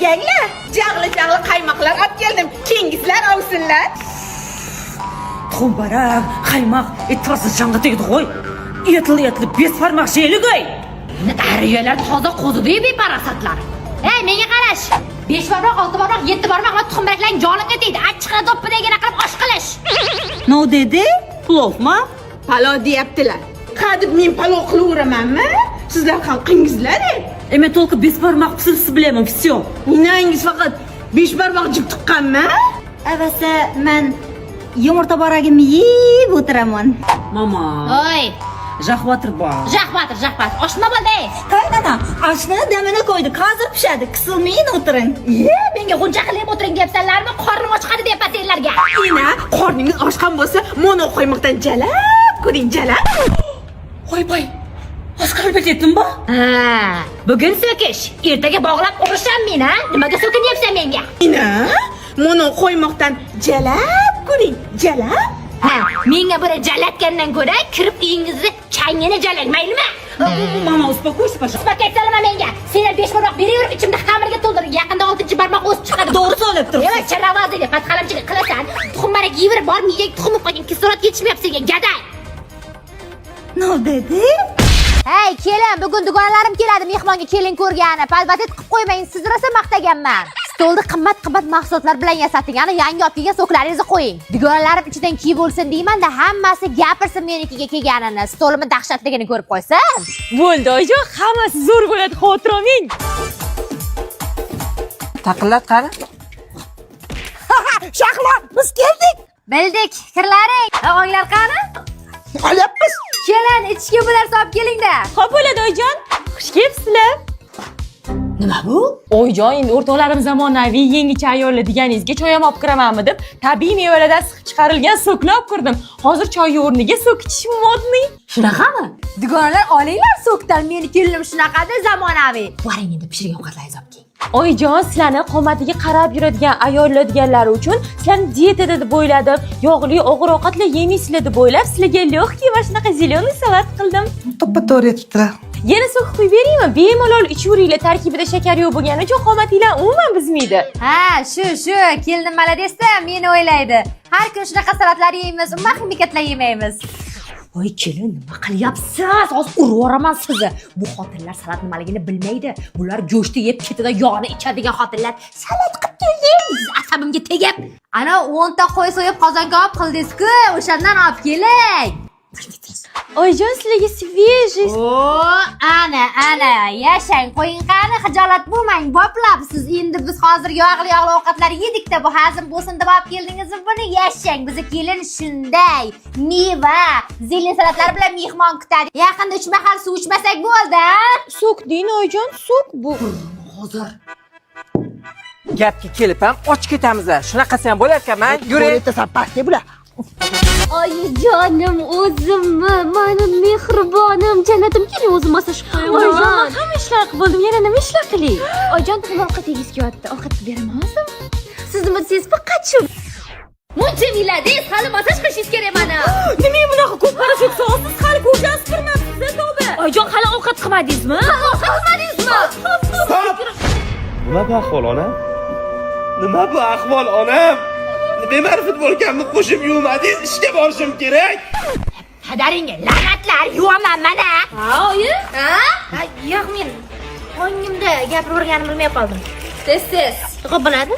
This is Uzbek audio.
Yenglar, jag'li qaymoqlar olib keldim. Kengizlar olsinlar. To'mbarak, qaymoq, etrasi chanqa tegdi qo'y. Etli bez parmoq şeyligoy. Ariyalar toza qo'zidi beparasatlar. Ey, menga qarash. 5 barmoq, 6 barmoq, 7 barmoq va tuxumbaraklarning jonimga tegdi. Achchiqni do'ppidagina qilib osh qilish. No dedi? Plovmi? Palov deyaptilar. Qadib men palov qilaveramanmi? Sizlar ham qingizlar. Men to'lqi bez parmoq pishirishni bilaman, всё. Inangiz faqat 5 barmoq jib tuqqanmi? Avasa men yumurta baragimni yeb o'tiraman. Mama. Oy, Jahvatir bor. jahvatir. Oshma bo'ldi. Qaynana, oshni damini qo'ydi. Hozir pishadi. Qisilmayin o'tiring. Menga g'uncha qilib o'tiring deyapsanlarmi? Qornim ochqadi deyapsizlarga. Ina, qorningiz ochgan bo'lsa, mono qo'ymoqdan jalab, ko'ring jalab. Voy. Asqarbek etdimmi? Ha, bugun so'kish, ertaga bog'lab urisham ha? Nimaga so'kinyapsan menga? Ina, mono qo'ymoqdan jalab, ko'ring, jalab. Ha, menga buni jalatgandan ko'ra kirib uyingizni changini jalang, maylimi? Mama, uspokойся, пожалуйста. Paketsalama menga. Senlar 5 barmoq beraverib, ichimda xamirga to'ldirib, yaqinda 6-barmoq o'sib chiqadi. To'g'ri so'lab turibsiz. Yo'q, charavazli, patqalamchilik qilasan. Tuxumbarak yeyverib, bor miyaga tuxum qo'ygan, kislorod yetishmayapti senga, gaday. No dedi? Hey, kelin, bugun dugonalarim keladi mehmonga kelin ko'rgani. Palbatet qilib qo'ymang, siz rosa maqtaganman. Stolda qimmat mahsulotlar bilan yasatilgan yangi olib kelgan so'klaringizni qo'ying. Dugonalarim ichidan kiyib bo'lsin deyman-da, hammasi gapirsin menikiga kelganini. Stolimni dahshatligini ko'rib qo'ysin. Bo'ldi, oyijon, hammasi zo'r bo'ladi, xotir olmang. Taqillat qani? Shahlo, biz keldik. Bildik, kirlaring. O'nglar qani? Olyapmiz. Kelin, ichki bularni olib keling-da. Xo'p bo'ladi, oyijon. Xush kelibsizlar. Nima bu? Oyijon, endi o'rtoqlarim zamonaviy yangicha ayollar deganingizga choy ham olib kiramanmi deb, tabiiy mevalardan siqib chiqarilgan so'kni olib kirdim. Hozir choy o'rniga so'k ichish modniy. Shunaqami? Dugonalar olinglar so'kdan, meni kelinim shunaqada zamonaviy. Boring endi pishirgan ovqatlaringizni olib keling. Oyijon, sizlarni qomatiga qarab yuradigan ayollar deganlari uchun sizlarni dietada deb o'yladim. Yog'li, og'ir ovqatlar yemaysizlar deb o'ylab, sizlarga lёгкий va shunaqa zеленый salat qildim. To'ppa-to'g'ri aytibdilar. Yana so'q qo'yib beraymi? Bemalol ichaveringlar, tarkibida shakar yo'q bo'lgani uchun qomatinglar umuman buzmaydi. Ha, shu, kelinim maladesda meni o'ylaydi. Har kun shunaqa salatlar yeymiz, umuman ximikatlar yemaymiz. Voy kelin, nima qilyapsiz? Hozir urib yuboraman sizni. Bu xotinlar salat nimaligini bilmaydi. Bular go'shtni yeb ketida yog'ini ichadigan xotinlar. Salat qilib keldingiz, asabimga tegib. Ana 10 ta qo'y so'yib qozonga olib qildingiz-ku, o'shandan olib keling. Oyijon, sizlarga svejist. O, ana, yashang, qo'ying qani, xijolat bo'lmang, boplabsiz. Endi biz hozir yog'li ovqatlar yedik-da, bu hazm bo'lsin deb olib keldingiz, buni yashang. Bizni kelin shunday, meva, zelen salatlar bilan mehmon kutadi. Yaqinda 3 mahal suv ichmasak bo'ldi. So'k deyin, oyijon, so'k bu. Hozir gapga kelib ham och ketamiz. Shunaqasi ham bo'lar ekan-man. Yuring. Oyijonim, o'zimmi, mening mehribonim, jannatim, keling o'zim massaj qo'yaman. Oyijon, men ham ishlar qildim, yana nima ishlar qiling? Oyijon, tuxum ovqatingiz kelyapti, ovqat qilib beramanmi? Sizni mudsiz faqat shu. Muncha miladiz, hali massaj qilishingiz kerak mana. Nima bunaqa ko'p qarashib so'rasiz, hali ko'rsangiz kirmabsiz, tavba. Oyijon, hali ovqat qilmadingizmi? Nima bu ahvol onam? Nima bu ahvol onam? Bema'rifat bo'lganimni qo'shib yuvmadingiz, ishga borishim kerak. Padaringga la'natlar, yuvaman mana. Ha, oyi? Ha? Yo'q, men ongimda gapirib o'rganib bilmay qoldim. Tez. Xo'p bo'ladi.